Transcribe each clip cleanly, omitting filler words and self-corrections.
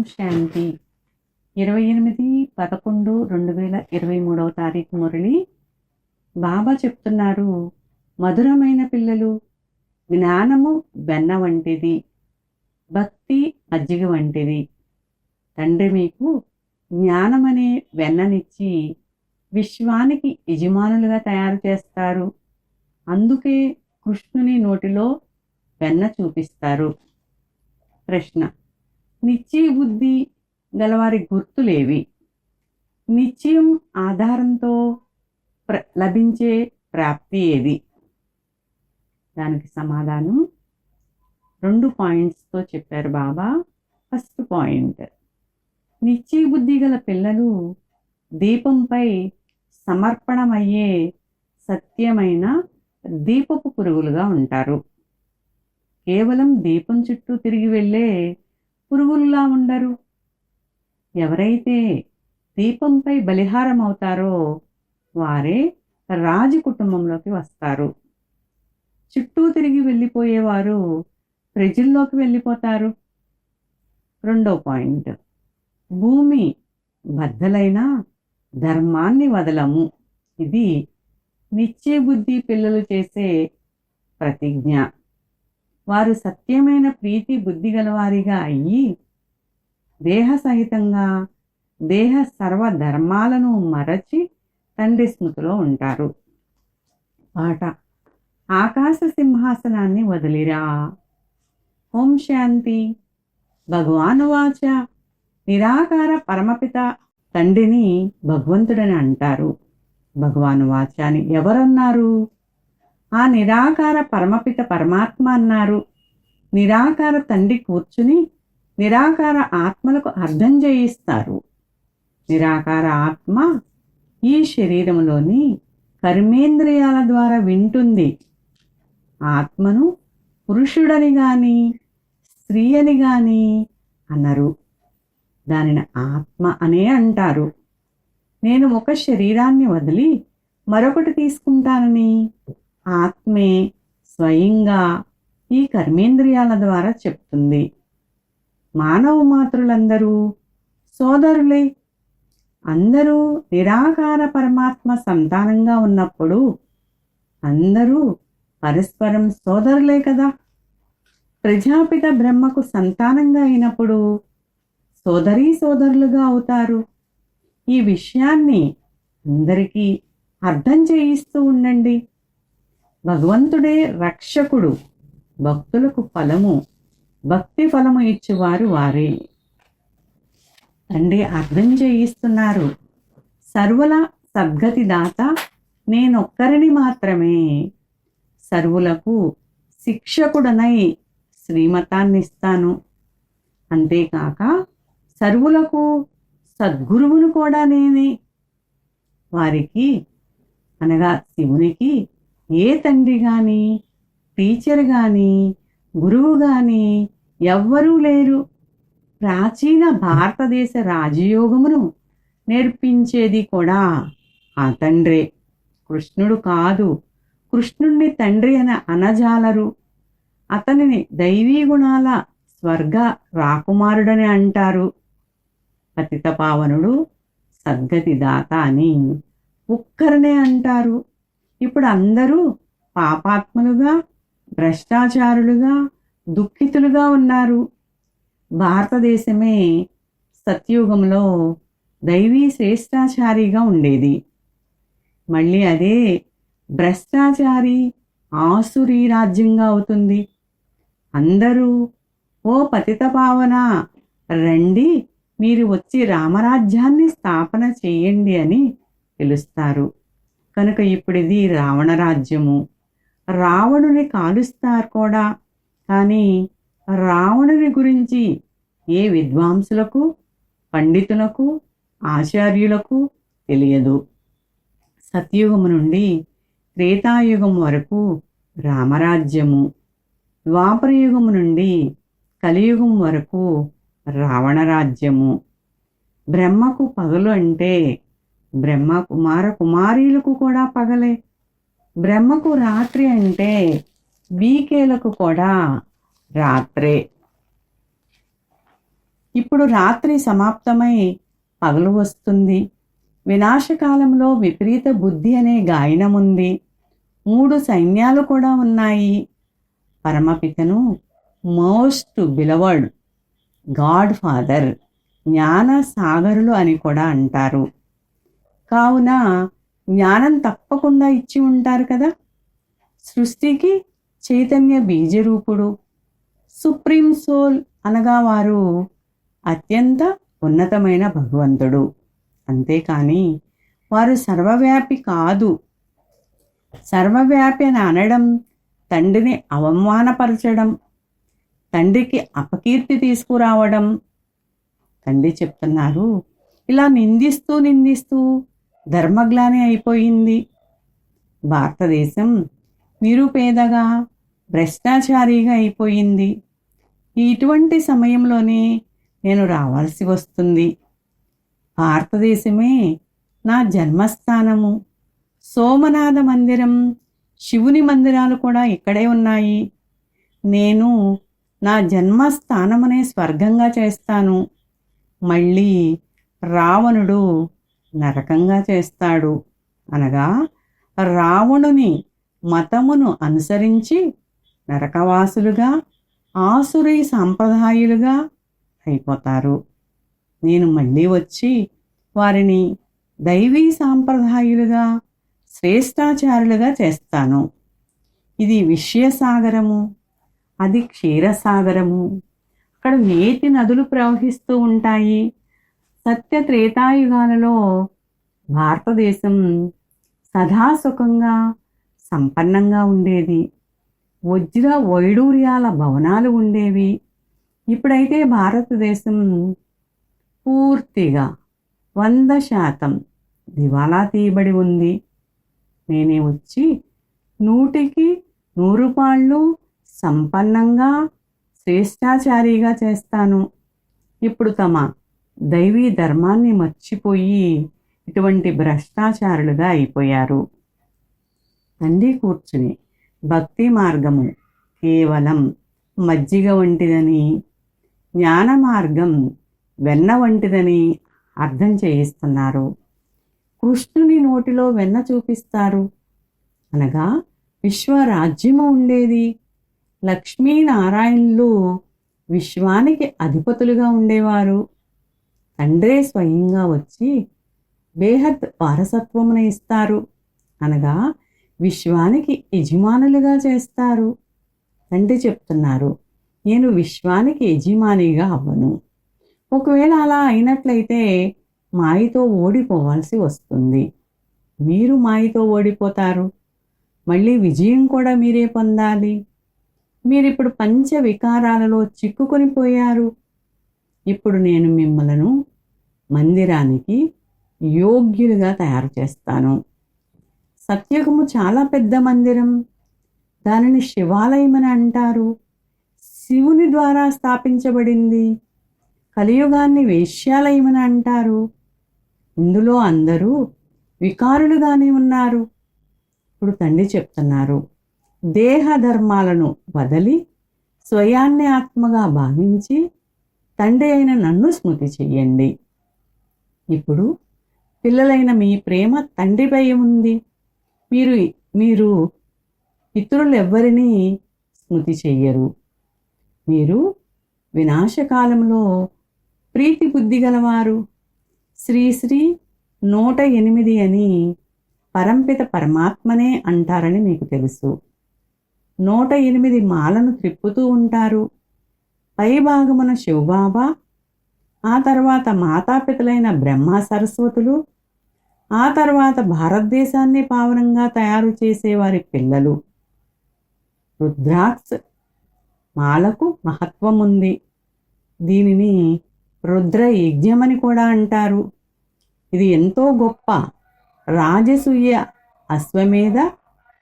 శాంతి. 28/11/2023 మురళి. బాబా చెప్తున్నారు, మధురమైన పిల్లలు, జ్ఞానము వెన్న వంటిది, భక్తి మజ్జిగ వంటిది. తండ్రి మీకు జ్ఞానమనే వెన్ననిచ్చి విశ్వానికి యజమానులుగా తయారు చేస్తారు. అందుకే కృష్ణుని నోటిలో వెన్న చూపిస్తారు. ప్రశ్న: నిశ్చయ బుద్ధి గలవారి గుర్తులేవి? నిశ్చయం ఆధారంతో లభించే ప్రాప్తి ఏది? దానికి సమాధానం 2 పాయింట్స్తో చెప్పారు బాబా. ఫస్ట్ పాయింట్: నిశ్చయ బుద్ధి గల పిల్లలు దీపంపై సమర్పణమయ్యే సత్యమైన దీపపు పురుగులుగా ఉంటారు. కేవలం దీపం చుట్టూ తిరిగి వెళ్ళే పురుగులులా ఉండరు. ఎవరైతే దీపంపై బలిహారం అవుతారో వారే రాజు కుటుంబంలోకి వస్తారు. చుట్టూ తిరిగి వెళ్ళిపోయేవారు ప్రజల్లోకి వెళ్ళిపోతారు. రెండో పాయింట్: భూమి బద్దలైన ధర్మాన్ని వదలము. ఇది నిశ్చయ బుద్ధి పిల్లలు చేసే ప్రతిజ్ఞ. వారు సత్యమైన ప్రీతి బుద్ధి గలవారిగా అయ్యి దేహ సహితంగా దేహ సర్వధర్మాలను మరచి తండ్రి స్మృతిలో ఉంటారు. పాట: ఆకాశ సింహాసనాన్ని వదిలిరా. ఓం శాంతి. భగవానువాచ: నిరాకార పరమపిత తండ్రిని భగవంతుడని అంటారు. భగవానువాచ అని ఎవరన్నారు? ఆ నిరాకార పరమపిత పరమాత్మ అన్నారు. నిరాకార తండ్రి కూర్చుని నిరాకార ఆత్మలకు అర్థం చేయిస్తారు. నిరాకార ఆత్మ ఈ శరీరంలోని కర్మేంద్రియాల ద్వారా వింటుంది. ఆత్మను పురుషుడని గాని స్త్రీ అని గాని అనరు. దానిని ఆత్మ అనే అంటారు. నేను ఒక శరీరాన్ని వదిలి మరొకటి తీసుకుంటానని ఆత్మే స్వయంగా ఈ కర్మేంద్రియాల ద్వారా చెప్తుంది. మానవ మాతృలందరూ సోదరులే. అందరూ నిరాకార పరమాత్మ సంతానంగా ఉన్నప్పుడు అందరూ పరస్పరం సోదరులే కదా. ప్రజాపిత బ్రహ్మకు సంతానంగా అయినప్పుడు సోదరీ సోదరులుగా అవుతారు. ఈ విషయాన్ని అందరికీ అర్థం చేయిస్తూ ఉండండి. భగవంతుడే రక్షకుడు. భక్తులకు ఫలము, భక్తి ఫలము ఇచ్చేవారు వారే. తండ్రి అర్థం చేయిస్తున్నారు. సర్వుల సద్గతి దాత నేనొక్కరిని మాత్రమే. సర్వులకు శిక్షకుడనై శ్రీమతాన్నిస్తాను. అంతేకాక సర్వులకు సద్గురువును కూడా నేనే. వారికి అనగా శివునికి ఏ తండ్రి కానీ టీచర్ కానీ గురువు కానీ ఎవ్వరూ లేరు. ప్రాచీన భారతదేశ రాజయోగమును నేర్పించేది కూడా ఆ తండ్రే, కృష్ణుడు కాదు. కృష్ణుణ్ణి తండ్రి అని అనజాలరు. అతనిని దైవీ గుణాల స్వర్గ రాకుమారుడని అంటారు. పతిత పావనుడు సద్గతి దాత అని ఒక్కరనే అంటారు. ఇప్పుడు అందరూ పాపాత్ములుగా, భ్రష్టాచారులుగా, దుఃఖితులుగా ఉన్నారు. భారతదేశమే సత్యుగంలో దైవీ శ్రేష్టాచారిగా ఉండేది. మళ్ళీ అదే భ్రష్టాచారి ఆసురీ రాజ్యంగా అవుతుంది. అందరూ ఓ పతిత పావన రండి, మీరు వచ్చి రామరాజ్యాన్ని స్థాపన చేయండి అని పిలుస్తారు. కనుక ఇప్పుడు ఇది రావణ రాజ్యము. రావణుని కాలుస్తారు కూడా. కానీ రావణుని గురించి ఏ విద్వాంసులకు, పండితులకు, ఆచార్యులకు తెలియదు. సత్యుగము నుండి త్రేతాయుగం వరకు రామరాజ్యము, ద్వాపరయుగము నుండి కలియుగం వరకు రావణ రాజ్యము. బ్రహ్మకు పగలు అంటే బ్రహ్మ కుమార కుమారీలకు కూడా పగలే. బ్రహ్మకు రాత్రి అంటే బీకేలకు కూడా రాత్రే. ఇప్పుడు రాత్రి సమాప్తమై పగలు వస్తుంది. వినాశకాలంలో విపరీత బుద్ధి అనే గాయనముంది. 3 సైన్యాలు కూడా ఉన్నాయి. పరమపితను మోస్ట్ బిలవర్డ్ గాడ్ ఫాదర్, జ్ఞాన సాగరులు అని కూడా అంటారు. కావున జ్ఞానం తప్పకుండా ఇచ్చి ఉంటారు కదా. సృష్టికి చైతన్య బీజరూపుడు, సుప్రీం సోల్ అనగా వారు అత్యంత ఉన్నతమైన భగవంతుడు. అంతేకాని వారు సర్వవ్యాపి కాదు. సర్వవ్యాపి అని అనడం తండ్రిని అవమానపరచడం, తండ్రికి అపకీర్తి తీసుకురావడం. తండ్రి చెప్తున్నారు, ఇలా నిందిస్తూ నిందిస్తూ ధర్మగ్లాని అయిపోయింది. భారతదేశం నిరుపేదగా భ్రష్టాచారిగా అయిపోయింది. ఇటువంటి సమయంలోనే నేను రావాల్సి వస్తుంది. భారతదేశమే నా జన్మస్థానము. సోమనాథ మందిరం, శివుని మందిరాలు కూడా ఇక్కడే ఉన్నాయి. నేను నా జన్మస్థానమనే స్వర్గంగా చేస్తాను. మళ్ళీ రావణుడు నరకంగా చేస్తాడు. అనగా రావణుని మతమును అనుసరించి నరకవాసులుగా, ఆసురీ సాంప్రదాయులుగా అయిపోతారు. నేను మళ్ళీ వచ్చి వారిని దైవీ సాంప్రదాయులుగా, శ్రేష్టాచారులుగా చేస్తాను. ఇది విషయసాగరము, అది క్షీరసాగరము. అక్కడ నేతి నదులు ప్రవహిస్తూ ఉంటాయి. సత్య త్రేతాయుగాలలో భారతదేశం సదా సుఖంగా సంపన్నంగా ఉండేది. వజ్ర వైడూర్యాల భవనాలు ఉండేవి. ఇప్పుడైతే భారతదేశం పూర్తిగా 100% దివాలా తీయబడి ఉంది. నేనే వచ్చి 100కి 100 పాళ్ళు సంపన్నంగా శ్రేష్టాచారిగా చేస్తాను. ఇప్పుడు తమ దైవీ ధర్మాన్ని మర్చిపోయి ఇటువంటి భ్రష్టాచారులుగా అయిపోయారు. తండ్రి కూర్చుని భక్తి మార్గము కేవలం మజ్జిగ వంటిదని, జ్ఞాన మార్గం వెన్న వంటిదని అర్థం చేయిస్తున్నారు. కృష్ణుని నోటిలో వెన్న చూపిస్తారు. అనగా విశ్వరాజ్యము ఉండేది. లక్ష్మీనారాయణులు విశ్వానికి అధిపతులుగా ఉండేవారు. తండ్రే స్వయంగా వచ్చి బేహద్ వారసత్వమును ఇస్తారు. అనగా విశ్వానికి యజమానులుగా చేస్తారు. తండ్రి చెప్తున్నారు, నేను విశ్వానికి యజమానిగా అవ్వను. ఒకవేళ అలా అయినట్లయితే మాయతో ఓడిపోవాల్సి వస్తుంది. మీరు మాయతో ఓడిపోతారు. మళ్ళీ విజయం కూడా మీరే పొందాలి. మీరిప్పుడు పంచ వికారాలలో చిక్కుకొని పోయారు. ఇప్పుడు నేను మిమ్మలను మందిరానికి యోగ్యులుగా తయారు చేస్తాను. సత్యుగము చాలా పెద్ద మందిరం. దానిని శివాలయం అని అంటారు. శివుని ద్వారా స్థాపించబడింది. కలియుగాన్ని వేశ్యాలయం అని అంటారు. ఇందులో అందరూ వికారులుగానే ఉన్నారు. ఇప్పుడు తండ్రి చెప్తున్నారు, దేహ ధర్మాలను వదిలి స్వయాన్ని ఆత్మగా భావించి తండ్రి అయిన నన్ను స్మృతి చెయ్యండి. ఇప్పుడు పిల్లలైన మీ ప్రేమ తండ్రిపై ఉంది. మీరు ఇతరులెవ్వరినీ స్మృతి చెయ్యరు. మీరు వినాశకాలంలో ప్రీతి బుద్ధి గలవారు. శ్రీ శ్రీ 108 అని పరంపిత పరమాత్మనే అంటారని మీకు తెలుసు. 108 మాలను త్రిప్పుతూ ఉంటారు. పై భాగమున శివబాబా, ఆ తర్వాత మాతాపితలైన బ్రహ్మ సరస్వతులు, ఆ తర్వాత భారతదేశాన్ని పావనంగా తయారు చేసేవారి పిల్లలు. రుద్రాక్ష మాలకు మహత్వం ఉంది. దీనిని రుద్ర యజ్ఞమని కూడా అంటారు. ఇది ఎంతో గొప్ప రాజసూయ అశ్వమేధ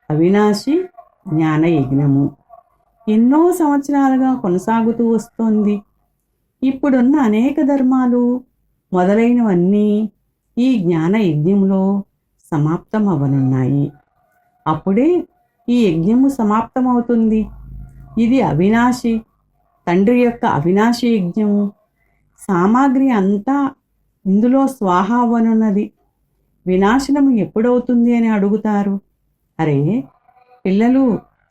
అవినాశి జ్ఞాన యజ్ఞము. ఎన్నో సంవత్సరాలుగా కొనసాగుతూ వస్తోంది. ఇప్పుడున్న అనేక ధర్మాలు మొదలైనవన్నీ ఈ జ్ఞాన యజ్ఞంలో సమాప్తం అవ్వనున్నాయి. అప్పుడే ఈ యజ్ఞము సమాప్తమవుతుంది. ఇది అవినాశి, తండ్రి యొక్క అవినాశి యజ్ఞము. సామాగ్రి అంతా ఇందులో స్వాహ అవ్వనున్నది. వినాశనం ఎప్పుడవుతుంది అని అడుగుతారు. అరే, పిల్లలు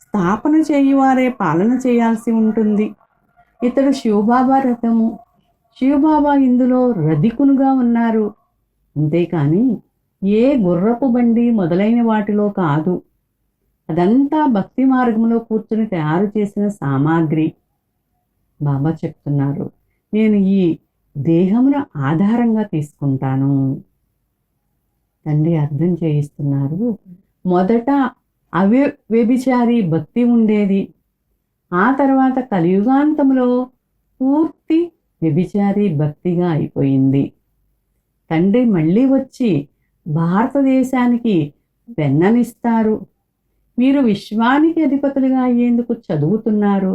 స్థాపన చేయువారే పాలన చేయాల్సి ఉంటుంది. ఇతడు శివబాబా రథము. శివబాబా ఇందులో రధికునుగా ఉన్నారు. అంతేకాని ఏ గుర్రపు బండి మొదలైన వాటిలో కాదు. అదంతా భక్తి మార్గంలో కూర్చుని తయారు చేసిన సామాగ్రి. బాబా చెప్తున్నారు, నేను ఈ దేహమును ఆధారంగా తీసుకుంటాను. తండ్రి అర్థం చేయిస్తున్నారు, మొదట వ్యభిచారి భక్తి ఉండేది. ఆ తర్వాత కలియుగాంతంలో పూర్తి వ్యభిచారి భక్తిగా అయిపోయింది. తండ్రి మళ్ళీ వచ్చి భారతదేశానికి వెన్ననిస్తారు. మీరు విశ్వానికి అధిపతులుగా అయ్యేందుకు చదువుతున్నారు.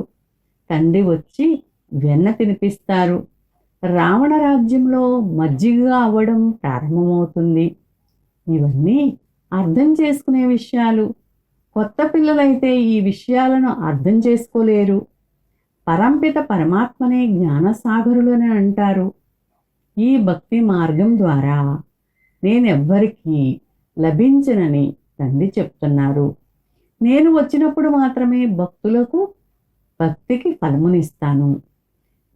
తండ్రి వచ్చి వెన్న తినిపిస్తారు. రావణ రాజ్యంలో మజ్జిగగా అవ్వడం ప్రారంభమవుతుంది. ఇవన్నీ అర్థం చేసుకునే విషయాలు. కొత్త పిల్లలైతే ఈ విషయాలను అర్థం చేసుకోలేరు. పరంపిత పరమాత్మనే జ్ఞానసాగరులని అంటారు. ఈ భక్తి మార్గం ద్వారా నేనెవ్వరికీ లభించనని తండ్రి చెప్తున్నారు. నేను వచ్చినప్పుడు మాత్రమే భక్తులకు భక్తికి ఫలమునిస్తాను.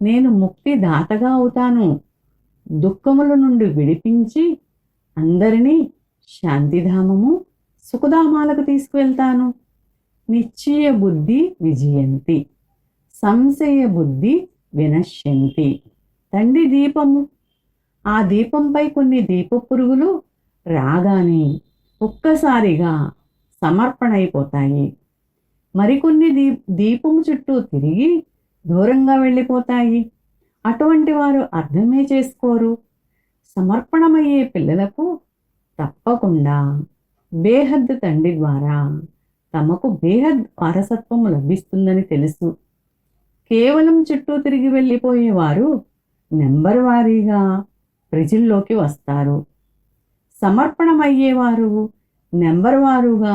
నేను ముక్తి దాతగా అవుతాను. దుఃఖముల నుండి విడిపించి అందరినీ శాంతిధామము సుఖధామాలకు తీసుకువెళ్తాను. నిశ్చయ బుద్ధి విజయంతి, సంశయ బుద్ధి వినశ్యంతి. తండ్రి దీపము. ఆ దీపంపై కొన్ని దీప పురుగులు రాగానే ఒక్కసారిగా సమర్పణ అయిపోతాయి. మరికొన్ని దీపము చుట్టూ తిరిగి దూరంగా వెళ్ళిపోతాయి. అటువంటి వారు అర్థమే చేసుకోరు. సమర్పణమయ్యే పిల్లలకు తప్పకుండా బేహద్ తండ్రి ద్వారా తమకు బేహద్ వారసత్వం లభిస్తుందని తెలుసు. కేవలం చుట్టూ తిరిగి వెళ్ళిపోయేవారు నెంబర్ వారీగా ప్రజల్లోకి వస్తారు. సమర్పణమయ్యేవారు నెంబర్ వారుగా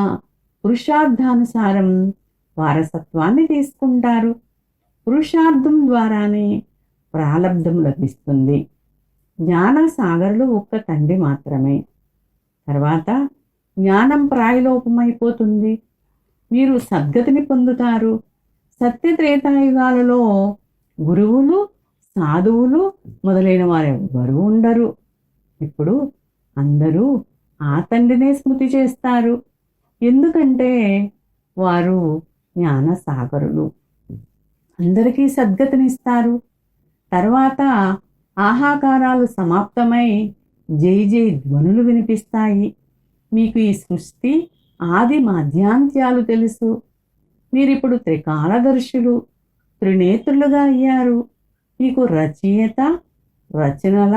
పురుషార్థానుసారం వారసత్వాన్ని తీసుకుంటారు. పురుషార్థం ద్వారానే ప్రాలబ్ధం లభిస్తుంది. జ్ఞానసాగరులు ఒక్క తండ్రి మాత్రమే. తర్వాత జ్ఞానం ప్రాయలోపమైపోతుంది. మీరు సద్గతిని పొందుతారు. సత్యత్రేతాయుగాలలో గురువులు, సాధువులు మొదలైన వారు ఎవ్వరూ ఉండరు. ఇప్పుడు అందరూ ఆ తండ్రినే స్మృతి చేస్తారు. ఎందుకంటే వారు జ్ఞానసాగరులు. అందరికీ సద్గతినిస్తారు. తర్వాత ఆహాకారాలు సమాప్తమై జై జై ధ్వనులు వినిపిస్తాయి. మీకు ఈ సృష్టి ఆది మాధ్యాంత్యాలు తెలుసు. మీరిప్పుడు త్రికాలదర్శులు, త్రినేత్రులుగా అయ్యారు. మీకు రచయిత, రచనల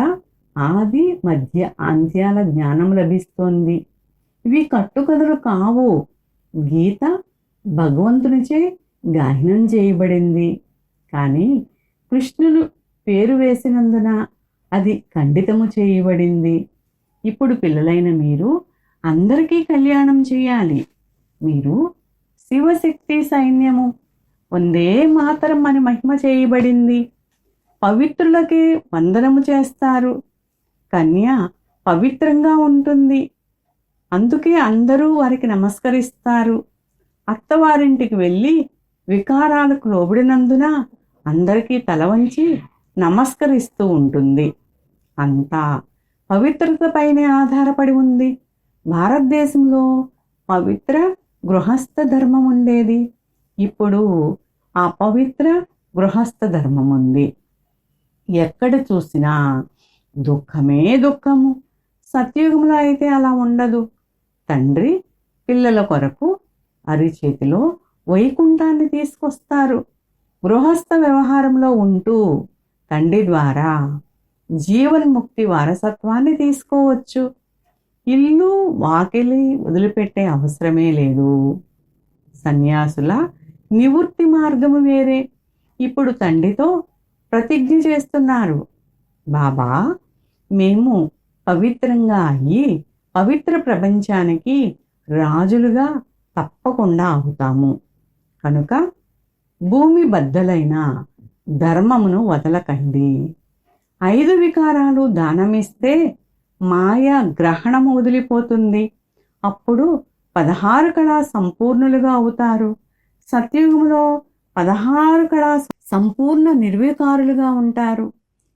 ఆది మధ్య అంత్యాల జ్ఞానం లభిస్తోంది. ఇవి కట్టుకథలు కావు. గీత భగవంతునిచే గాయనం చేయబడింది. కానీ కృష్ణుడు పేరు వేసినందున అది ఖండితము చేయబడింది. ఇప్పుడు పిల్లలైన మీరు అందరికీ కళ్యాణం చేయాలి. మీరు శివశక్తి సైన్యము. వందే మాతరం అని మహిమ చేయబడింది. పవిత్రులకి వందనము చేస్తారు. కన్య పవిత్రంగా ఉంటుంది. అందుకే అందరూ వారికి నమస్కరిస్తారు. అత్తవారింటికి వెళ్ళి వికారాలకు లోబడినందున అందరికీ తల వంచి నమస్కరిస్తూ ఉంటుంది. అంతా పవిత్రతపైనే ఆధారపడి ఉంది. భారతదేశంలో పవిత్ర గృహస్థ ధర్మం ఉండేది. ఇప్పుడు ఆ పవిత్ర గృహస్థ ధర్మం ఉంది. ఎక్కడ చూసినా దుఃఖమే దుఃఖము. సత్యుగంలో అయితే అలా ఉండదు. తండ్రి పిల్లల కొరకు అరిచేతిలో వైకుంఠాన్ని తీసుకొస్తారు. గృహస్థ వ్యవహారంలో ఉంటూ తండ్రి ద్వారా జీవన్ముక్తి వారసత్వాన్ని తీసుకోవచ్చు. ఇల్లు వాకిలి వదిలిపెట్టే అవసరమే లేదు. సన్యాసుల నివృత్తి మార్గము వేరే. ఇప్పుడు తండ్రితో ప్రతిజ్ఞ చేస్తున్నారు, బాబా మేము పవిత్రంగా అయ్యి పవిత్ర ప్రపంచానికి రాజులుగా తప్పకుండా అవుతాము. కనుక భూమి బద్దలైన ధర్మమును వదలకండి. 5 వికారాలు దానమిస్తే మాయ గ్రహణం వదిలిపోతుంది. అప్పుడు 16 కళా సంపూర్ణులుగా అవుతారు. సత్యుగంలో 16 కళా సంపూర్ణ నిర్వికారులుగా ఉంటారు.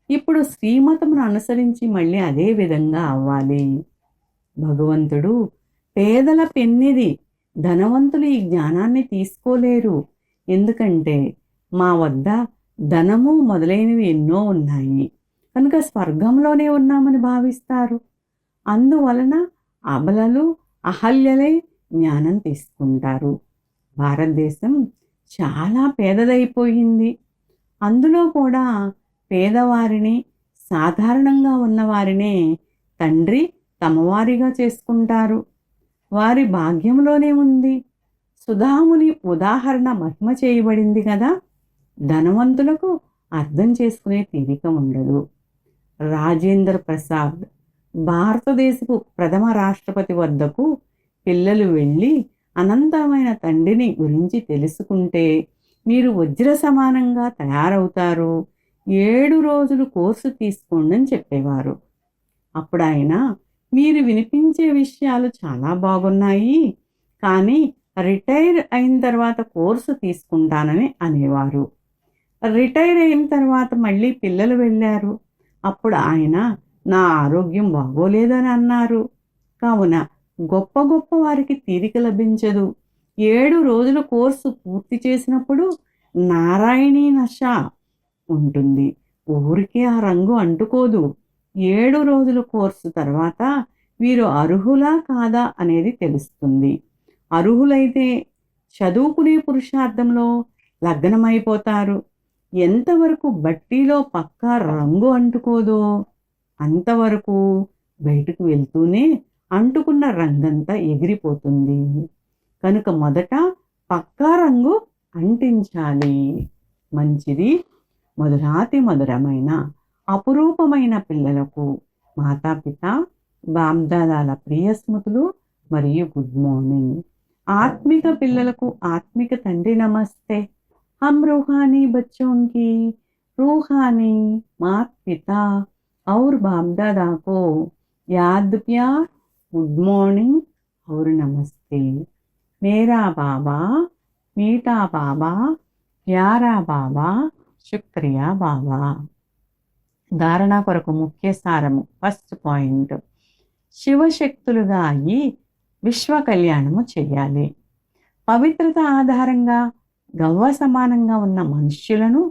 ఇప్పుడు శ్రీమతమును అనుసరించి మళ్ళీ అదే విధంగా అవ్వాలి. భగవంతుడు పేదల పెన్నిది, ధనవంతులు ఈ జ్ఞానాన్ని తీసుకోలేరు. ఎందుకంటే మా వద్ద ధనము మొదలైనవి ఎన్నో ఉన్నాయి కనుక స్వర్గంలోనే ఉన్నామని భావిస్తారు. అందువలన అబలలు అహల్యలే జ్ఞానం తీసుకుంటారు. భారతదేశం చాలా పేదదైపోయింది. అందులో కూడా పేదవారిని, సాధారణంగా ఉన్నవారినే తండ్రి తమవారిగా చేసుకుంటారు. వారి భాగ్యంలోనే ఉంది. సుధాముని ఉదాహరణ మహిమ చేయబడింది కదా. ధనవంతులకు అర్థం చేసుకునే తీరిక ఉండదు. రాజేంద్ర ప్రసాద్ భారతదేశపు ప్రథమ రాష్ట్రపతి వద్దకు పిల్లలు వెళ్ళి అనంతమైన తండ్రిని గురించి తెలుసుకుంటే మీరు వజ్ర సమానంగా తయారవుతారు, 7 రోజులు కోర్సు తీసుకోండి అని చెప్పేవారు. అప్పుడు ఆయన, మీరు వినిపించే విషయాలు చాలా బాగున్నాయి, కానీ రిటైర్ అయిన తర్వాత కోర్సు తీసుకుంటానని అనేవారు. రిటైర్ అయిన తర్వాత మళ్ళీ పిల్లలు వెళ్ళారు. అప్పుడు ఆయన, నా ఆరోగ్యం బాగోలేదని అన్నారు. కావున గొప్ప గొప్ప వారికి తీరిక లభించదు. 7 రోజుల కోర్సు పూర్తి చేసినప్పుడు నారాయణీ నశ ఉంటుంది. ఊరికే ఆ రంగు అంటుకోదు. 7 రోజుల కోర్సు తర్వాత వీరు అర్హులా కాదా అనేది తెలుస్తుంది. అర్హులైతే చదువుకునే పురుషార్థంలో లగ్నమైపోతారు. ఎంతవరకు బట్టీలో పక్కా రంగు అంటుకోదో అంతవరకు బయటకు వెళ్తూనే అంటుకున్న రంగంతా ఎగిరిపోతుంది. కనుక మొదట పక్కా రంగు అంటించాలి. మంచిది. మధురాతి మధురమైన అపురూపమైన పిల్లలకు మాతాపిత బాబ్దాదాల ప్రియ స్మృతులు మరియు గుడ్ మార్నింగ్. ఆత్మిక పిల్లలకు ఆత్మిక తండ్రి నమస్తే. हम रूहानी बच्चों की रूहानी माता पिता और बाप दादा को याद प्यार गुड मॉर्निंग और नमस्ते. मेरा बाबा मीठा बाबा प्यारा बाबा शुक्रिया बाबा. ధారణ కొరకు ముఖ్య సారము. ఫస్ట్ పాయింట్, శివశక్తులుగా అయ్యి విశ్వ కళ్యాణము చేయాలి. పవిత్రత ఆధారంగా గవ్వ సమానంగా ఉన్న మనుష్యులను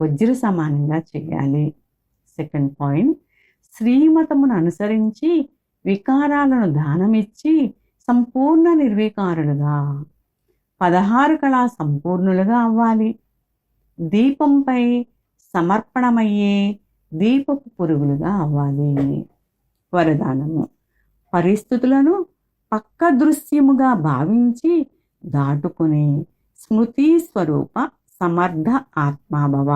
వజ్ర సమానంగా చేయాలి. సెకండ్ పాయింట్, శ్రీమతమును అనుసరించి వికారాలను దానమిచ్చి సంపూర్ణ నిర్వికారులుగా 16 కళా సంపూర్ణులుగా అవ్వాలి. దీపంపై సమర్పణమయ్యే దీపపు పురుగులుగా అవ్వాలి. వరదానము, పరిస్థితులను పక్క దృశ్యముగా భావించి దాటుకుని స్మృతి స్వరూప సమర్థ ఆత్మాభవ.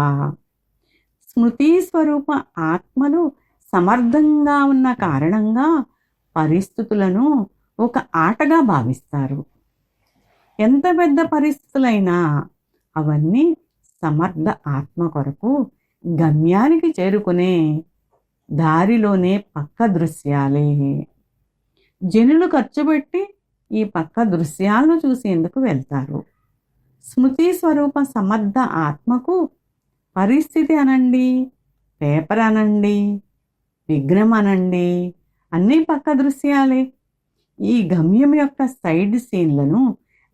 స్మృతి స్వరూప ఆత్మలు సమర్థంగా ఉన్న కారణంగా పరిస్థితులను ఒక ఆటగా భావిస్తారు. ఎంత పెద్ద పరిస్థితులైనా అవన్నీ సమర్థ ఆత్మ కొరకు గమ్యానికి చేరుకునే దారిలోనే పక్క దృశ్యాలే. జనులు ఖర్చు పెట్టి ఈ పక్క దృశ్యాలను చూసేందుకు వెళ్తారు. స్మృతి స్వరూప సమర్థ ఆత్మకు పరిస్థితి అనండి, పేపర్ అనండి, విఘ్నం అనండి, అన్నీ పక్క దృశ్యాలే. ఈ గమ్యం యొక్క సైడ్ సీన్లను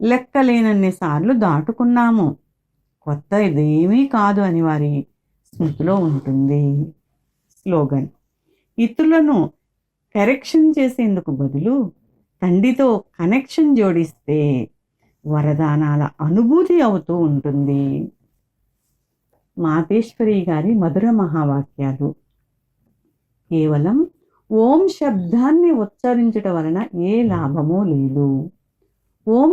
లెక్కలేనన్ని సార్లు దాటుకున్నాము. కొత్త ఇదేమీ కాదు అని వారి స్మృతిలో ఉంటుంది. స్లోగన్, ఇతరులను కరెక్షన్ చేసేందుకు బదులు తండ్రితో కనెక్షన్ జోడిస్తే వరదానాల అనుభూతి అవుతూ ఉంటుంది. మాతేశ్వరి గారి మధుర మహావాక్యాలు. కేవలం ఓం శబ్దాన్ని ఉచ్చరించటం వలన ఏ లాభమూ లేదు. ఓం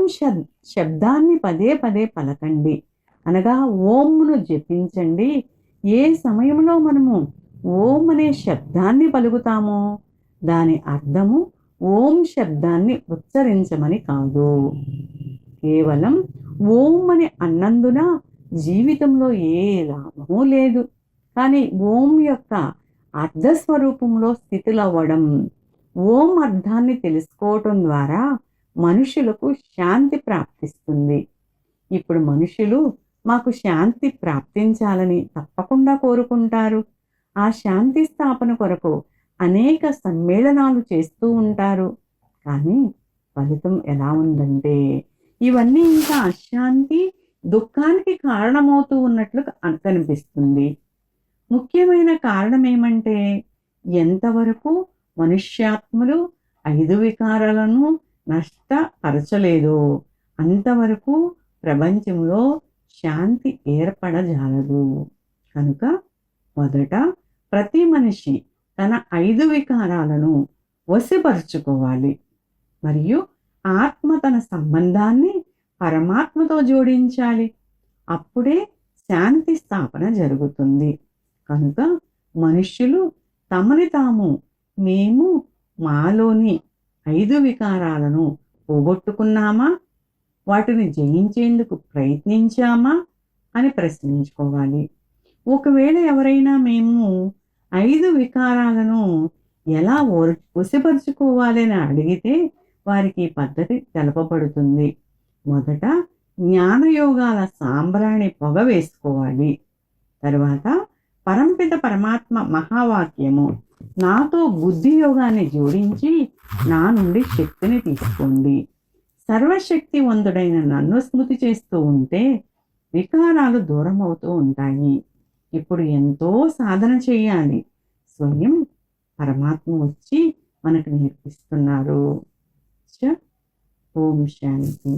శబ్దాన్ని పదే పదే పలకండి, అనగా ఓంను జపించండి. ఏ సమయంలో మనము ఓం అనే శబ్దాన్ని పలుకుతామో దాని అర్థము ఓం శబ్దాన్ని ఉచ్చరించమని కాదు. కేవలం ఓం అని అన్నందున జీవితంలో ఏ లాభమూ లేదు. కానీ ఓం యొక్క అర్ధస్వరూపంలో స్థితులవ్వడం. ఓం అర్థాన్ని తెలుసుకోవటం ద్వారా మనుషులకు శాంతి ప్రాప్తిస్తుంది. ఇప్పుడు మనుషులు మాకు శాంతి ప్రాప్తించాలని తప్పకుండా కోరుకుంటారు. ఆ శాంతి స్థాపన కొరకు అనేక సమ్మేళనాలు చేస్తూ ఉంటారు. కానీ ఫలితం ఎలా ఉందంటే ఇవన్నీ ఇంకా అశాంతి, దుఃఖానికి కారణమవుతూ ఉన్నట్లు కనిపిస్తుంది. ముఖ్యమైన కారణం ఏమంటే ఎంతవరకు మనుష్యాత్మలు 5 వికారాలను నష్టపరచలేదో అంతవరకు ప్రపంచంలో శాంతి ఏర్పడజాలదు. కనుక మొదట ప్రతి మనిషి తన 5 వికారాలను వశపరుచుకోవాలి. మరియు ఆత్మ తన సంబంధాన్ని పరమాత్మతో జోడించాలి. అప్పుడే శాంతి స్థాపన జరుగుతుంది. కనుక మనుష్యులు తమని తాము మేము మాలోని 5 వికారాలను పోగొట్టుకున్నామా, వాటిని జయించేందుకు ప్రయత్నించామా అని ప్రశ్నించుకోవాలి. ఒకవేళ ఎవరైనా మేము 5 వికారాలను ఎలా వశపరుచుకోవాలని అడిగితే వారికి పద్ధతి తెలపబడుతుంది. మొదట జ్ఞానయోగాల సాంబ్రాణి పొగ వేసుకోవాలి. తర్వాత పరంపిత పరమాత్మ మహావాక్యము నాతో బుద్ధి యోగాన్ని జోడించి నా నుండి శక్తిని తీసుకోండి. సర్వశక్తివంతుడైన నన్ను స్మృతి చేస్తూ ఉంటే వికారాలు దూరం అవుతూ ఉంటాయి. ఇప్పుడు ఎంతో సాధన చేయాలి. స్వయం పరమాత్మ వచ్చి మనకు నేర్పిస్తున్నారు. ఓం శాంతి.